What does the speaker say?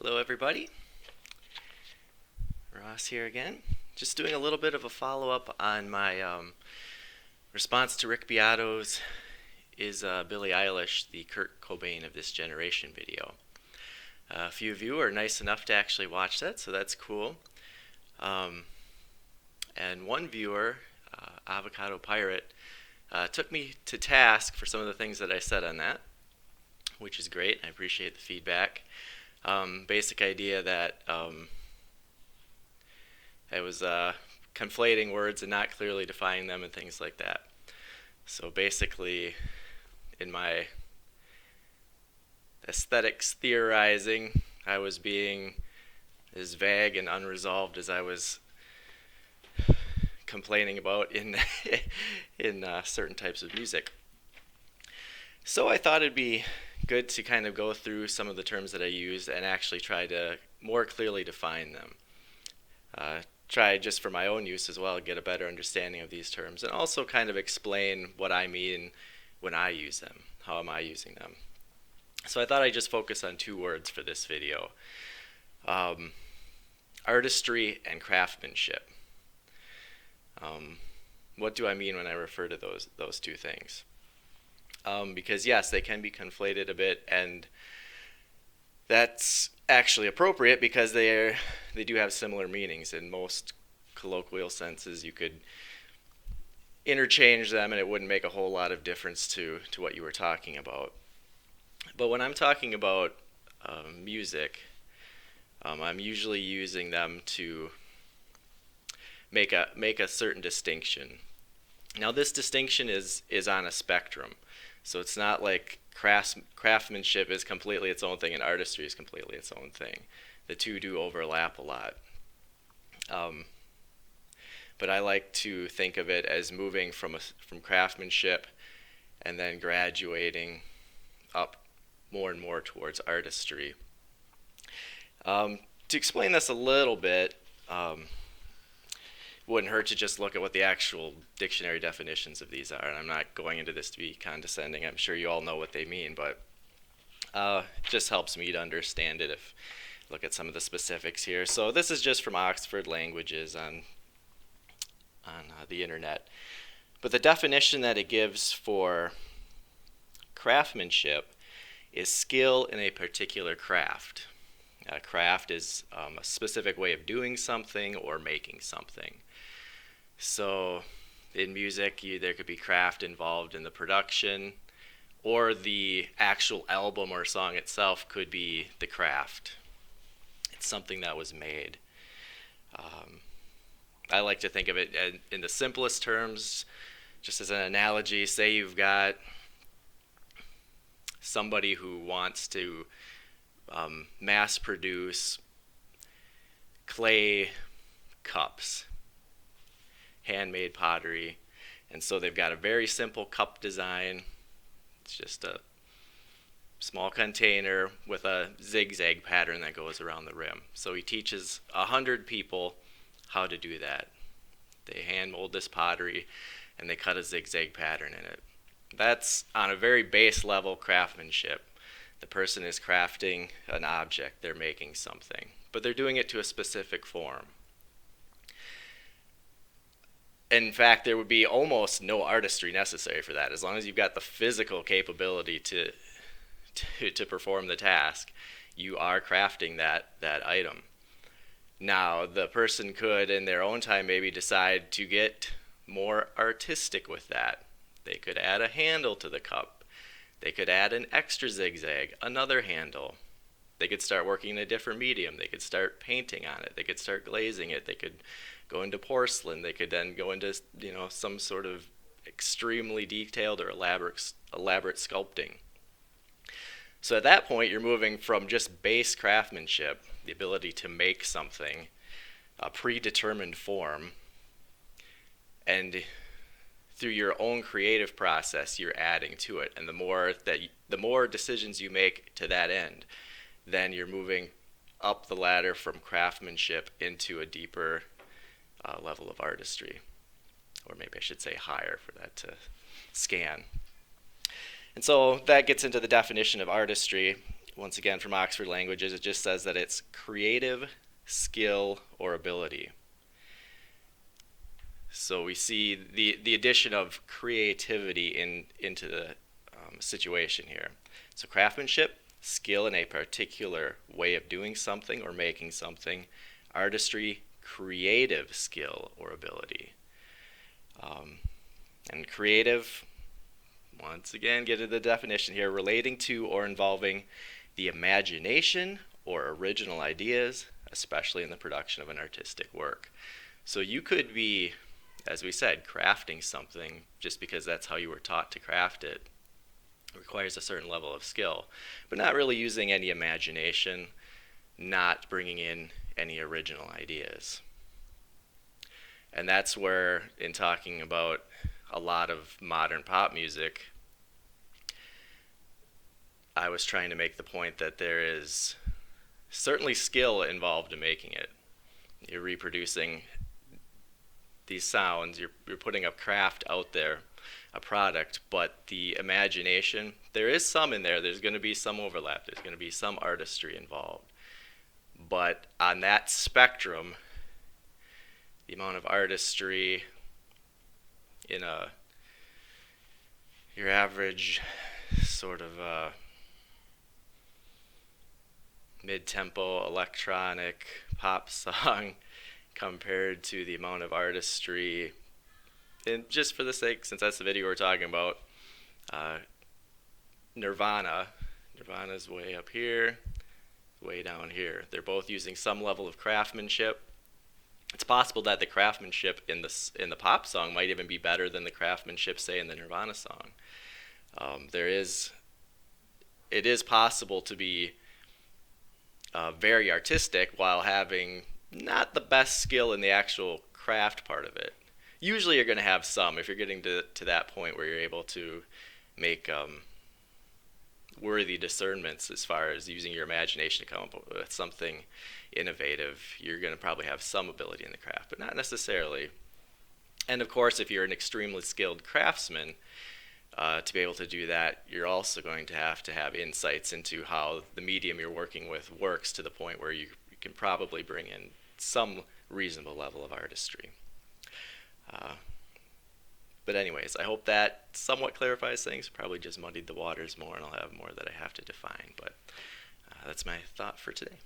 Hello, everybody. Ross here again. Just doing a little bit of a follow-up on my response to Rick Beato's Is Billie Eilish the Kurt Cobain of this generation video. A few of you are nice enough to actually watch that, so that's cool. And one viewer, Avocado Pirate, took me to task for some of the things that I said on that, which is great. I appreciate the feedback. Basic idea that I was conflating words and not clearly defining them and things like that. So basically, in my aesthetics theorizing, I was being as vague and unresolved as I was complaining about in certain types of music. So I thought it'd be good to kind of go through some of the terms that I use and actually try to more clearly define them. Try just for my own use as well, get a better understanding of these terms, and also kind of explain what I mean when I use them. How am I using them? So I thought I'd just focus on two words for this video. Artistry and craftsmanship. What do I mean when I refer to those two things? Because yes, they can be conflated a bit, and that's actually appropriate because they do have similar meanings. In most colloquial senses, you could interchange them and it wouldn't make a whole lot of difference to what you were talking about. But when I'm talking about music, I'm usually using them to make a certain distinction. Now this distinction is on a spectrum. So it's not like craftsmanship is completely its own thing and artistry is completely its own thing. The two do overlap a lot. But I like to think of it as moving from craftsmanship and then graduating up more and more towards artistry. To explain this a little bit, wouldn't hurt to just look at what the actual dictionary definitions of these are. And I'm not going into this to be condescending. I'm sure you all know what they mean, but it just helps me to understand it if look at some of the specifics here. So this is just from Oxford Languages on the internet. But the definition that it gives for craftsmanship is skill in a particular craft. Craft is a specific way of doing something or making something. So in music, there could be craft involved in the production, or the actual album or song itself could be the craft. It's something that was made. I like to think of it in the simplest terms, just as an analogy. Say you've got somebody who wants to mass produce clay cups, handmade pottery, and so they've got a very simple cup design. It's just a small container with a zigzag pattern that goes around the rim. So he teaches 100 people how to do that. They hand mold this pottery and they cut a zigzag pattern in it. That's on a very base level craftsmanship. The person is crafting an object, they're making something, but they're doing it to a specific form. In fact, there would be almost no artistry necessary for that. As long as you've got the physical capability to perform the task, you are crafting that item. Now, the person could, in their own time, maybe decide to get more artistic with that. They could add a handle to the cup. They could add an extra zigzag, another handle. They could start working in a different medium. They could start painting on it. They could start glazing it. They could go into porcelain. They could then go into some sort of extremely detailed or elaborate sculpting. So at that point, you're moving from just base craftsmanship, the ability to make something, a predetermined form, and through your own creative process, you're adding to it. And the more decisions you make to that end, then you're moving up the ladder from craftsmanship into a deeper level of artistry, or maybe I should say higher for that to scan. And so that gets into the definition of artistry. once again from Oxford Languages, it just says that it's creative skill or ability. So we see the addition of creativity into the situation here. So craftsmanship, skill in a particular way of doing something or making something. Artistry, creative skill or ability. And creative, once again, get to the definition here, relating to or involving the imagination or original ideas, especially in the production of an artistic work. So you could be, as we said, crafting something just because that's how you were taught to craft it. It requires a certain level of skill, but not really using any imagination, not bringing in any original ideas. And that's where, in talking about a lot of modern pop music, I was trying to make the point that there is certainly skill involved in making it. You're reproducing these sounds, you're putting a craft out there, a product, but the imagination, there is some in there. There's going to be some overlap. There's going to be some artistry involved. But on that spectrum, the amount of artistry in your average sort of mid-tempo electronic pop song compared to the amount of artistry, and just for the sake, since that's the video we're talking about, Nirvana's way up here, way down here. They're both using some level of craftsmanship. It's possible that the craftsmanship in the pop song might even be better than the craftsmanship, say, in the Nirvana song. It is possible to be very artistic while having not the best skill in the actual craft part of it. Usually you're going to have some if you're getting to that point where you're able to make worthy discernments as far as using your imagination to come up with something innovative. You're going to probably have some ability in the craft, but not necessarily. And of course, if you're an extremely skilled craftsman, to be able to do that, you're also going to have insights into how the medium you're working with works to the point where you can probably bring in some reasonable level of artistry. But anyways, I hope that somewhat clarifies things. Probably just muddied the waters more, and I'll have more that I have to define. But that's my thought for today.